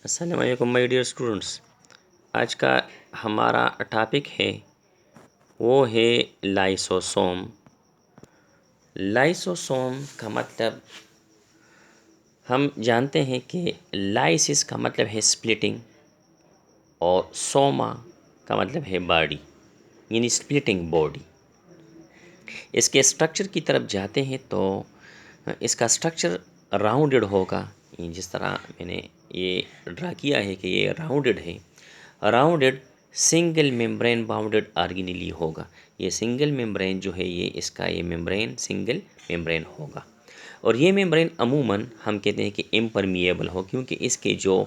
السلام علیکم my dear students. آج کا ہمارا ٹاپک ہے وہ ہے لائسوسوم. لائسوسوم کا مطلب ہم جانتے ہیں کہ لائسس کا مطلب ہے سپلٹنگ اور سوما کا مطلب ہے باڈی، یعنی سپلٹنگ باڈی. اس کے اسٹرکچر کی طرف جاتے ہیں تو اس کا اسٹرکچر راؤنڈڈ ہوگا. جس طرح میں نے یہ ڈرا کیا ہے کہ یہ راؤنڈڈ ہے. راؤنڈڈ سنگل ممبرین باؤنڈڈ آرگینیلی ہوگا. یہ سنگل ممبرین جو ہے یہ ممبرین سنگل ممبرین ہوگا. اور یہ ممبرین عموماً ہم کہتے ہیں کہ امپرمیبل ہو، کیونکہ اس کے جو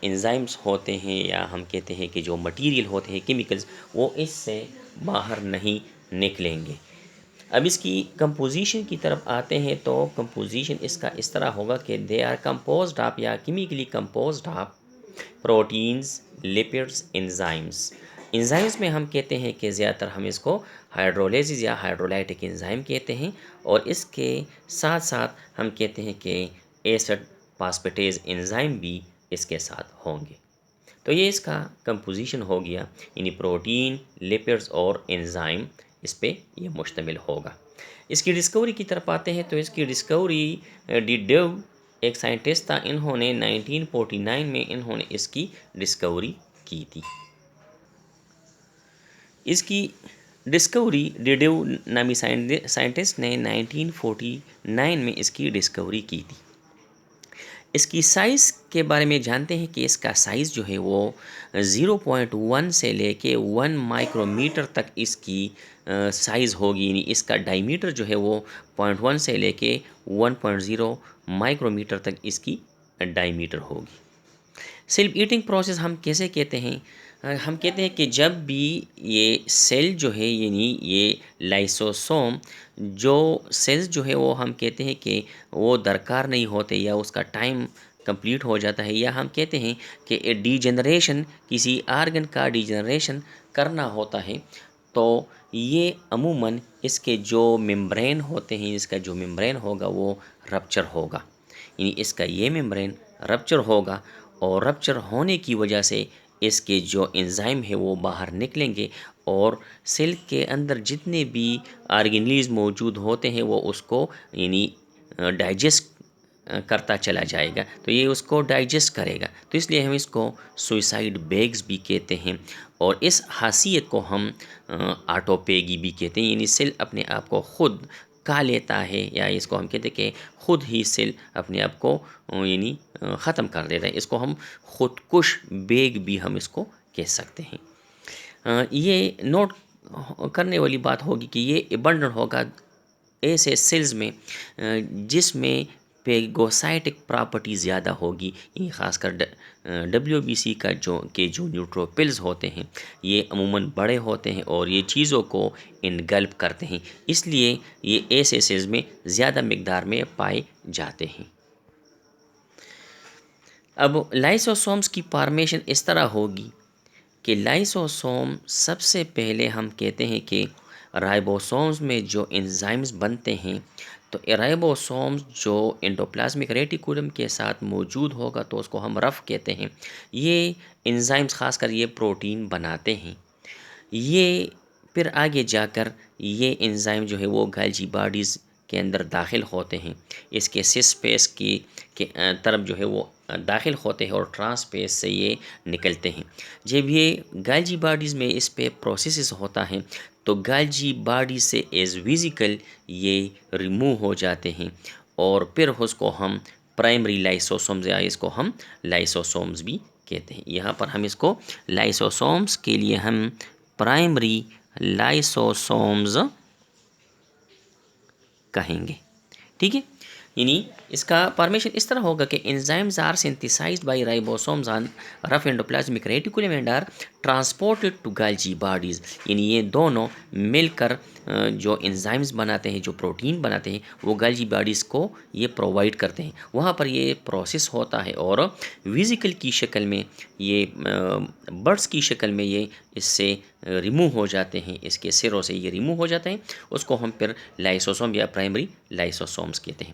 انزائمز ہوتے ہیں یا ہم کہتے ہیں کہ جو مٹیریل ہوتے ہیں کیمیکلز، وہ اس سے باہر نہیں نکلیں گے. اب اس کی کمپوزیشن کی طرف آتے ہیں تو کمپوزیشن اس کا اس طرح ہوگا کہ دے آر کمپوزڈ آف یا chemically composed of proteins, لپڈس، enzymes. Enzymes میں ہم کہتے ہیں کہ زیادہ تر ہم اس کو ہائیڈرولیزز یا ہائیڈرولائٹک انزائم کہتے ہیں، اور اس کے ساتھ ساتھ ہم کہتے ہیں کہ ایسڈ فاسفیٹیز انزائم بھی اس کے ساتھ ہوں گے. تو یہ اس کا کمپوزیشن ہو گیا، یعنی پروٹین، لپڈس اور انزائم اس پہ یہ مشتمل ہوگا. اس کی ڈسکوری کی طرف آتے ہیں تو اس کی ڈسکوری ڈیو ایک سائنٹسٹ تھا، انہوں نے 1949 میں انہوں نے اس کی ڈسکوری کی تھی. اس کی ڈسکوری ڈیڈیو نامی سائنٹسٹ نے 1949 میں اس کی ڈسکوری کی تھی. اس کی سائز کے بارے میں جانتے ہیں کہ اس کا سائز جو ہے وہ 0.1 سے لے کے 1 مائکرو میٹر تک اس کی سائز ہوگی، یعنی اس کا ڈائی میٹر جو ہے وہ 0.1 سے لے کے 1.0 مائکرو میٹر تک اس کی ڈائی میٹر ہوگی. سیل ایٹنگ پروسیس ہم کیسے کہتے ہیں؟ ہم کہتے ہیں کہ جب بھی یہ سیل جو ہے، یعنی یہ لائسوسوم جو سیلز جو ہے وہ ہم کہتے ہیں کہ وہ درکار نہیں ہوتے یا اس کا ٹائم کمپلیٹ ہو جاتا ہے، یا ہم کہتے ہیں کہ ڈی جنریشن، کسی آرگن کا ڈی جنریشن کرنا ہوتا ہے، تو یہ عموماً اس کے جو ممبرین ہوتے ہیں، اس کا جو ممبرین ہوگا وہ رپچر ہوگا. یعنی اس کا یہ ممبرین رپچر ہوگا، اور رپچر ہونے کی وجہ سے اس کے جو انزائم ہے وہ باہر نکلیں گے، اور سیل کے اندر جتنے بھی آرگینیز موجود ہوتے ہیں وہ اس کو یعنی ڈائجسٹ کرتا چلا جائے گا. تو یہ اس کو ڈائجسٹ کرے گا، تو اس لیے ہم اس کو سوئسائڈ بیگز بھی کہتے ہیں. اور اس خاصیت کو ہم آٹوپیگی بھی کہتے ہیں، یعنی سیل اپنے آپ کو خود کھا لیتا ہے، یا اس کو ہم کہتے ہیں کہ خود ہی سیل اپنے آپ کو یعنی ختم کر دیتا ہے. اس کو ہم خودکش بیگ بھی ہم اس کو کہہ سکتے ہیں. یہ نوٹ کرنے والی بات ہوگی کہ یہ ابنڈنٹ ہوگا ایسے سیلز میں جس میں پیگوسائٹک پراپرٹی زیادہ ہوگی. یہ خاص کر WBC کا جو نیوٹروپلز ہوتے ہیں یہ عموماً بڑے ہوتے ہیں اور یہ چیزوں کو انگلپ کرتے ہیں، اس لیے یہ ایسے سیلز میں زیادہ مقدار میں پائے جاتے ہیں. اب لائسوسومز کی فارمیشن اس طرح ہوگی کہ لائسوسوم سب سے پہلے ہم کہتے ہیں کہ رائبوسومز میں جو انزائمز بنتے ہیں، تو رائبوسومز جو انڈوپلازمک ریٹیکولم کے ساتھ موجود ہوگا تو اس کو ہم رف کہتے ہیں. یہ انزائمز خاص کر یہ پروٹین بناتے ہیں. یہ پھر آگے جا کر یہ انزائم جو ہے وہ گالجی باڈیز کے اندر داخل ہوتے ہیں، اس کے سس اسپیس کی طرف جو ہے وہ داخل ہوتے ہیں اور ٹرانسپیس سے یہ نکلتے ہیں. جب یہ گالجی باڈیز میں اس پہ پروسیسز ہوتا ہے تو گالجی باڈی سے ایز ویزیکل یہ ریموو ہو جاتے ہیں، اور پھر اس کو ہم پرائمری لائسوسومز یا اس کو ہم لائسوسومز بھی کہتے ہیں. یہاں پر ہم اس کو لائسوسومز کے لیے ہم پرائمری لائسوسومز کہیں گے. ٹھیک ہے، یعنی اس کا فارمیشن اس طرح ہوگا کہ enzymes are synthesized by ribosomes on rough endoplasmic reticulum and are transported to Golgi bodies. یعنی یہ دونوں مل کر جو انزائمز بناتے ہیں، جو پروٹین بناتے ہیں، وہ گالجی باڈیز کو یہ پرووائڈ کرتے ہیں. وہاں پر یہ پروسیس ہوتا ہے اور ویزیکل کی شکل میں یہ برڈس کی شکل میں یہ اس سے ریموو ہو جاتے ہیں، اس کے سروں سے یہ ریموو ہو جاتے ہیں. اس کو ہم پھر لائسوسوم یا پرائمری لائسوسومز کہتے ہیں.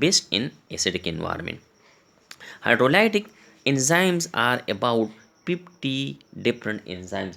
best in acidic environment. Hydrolytic enzymes are about 50 different enzymes.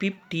50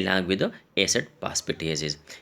along with the acid phosphatases.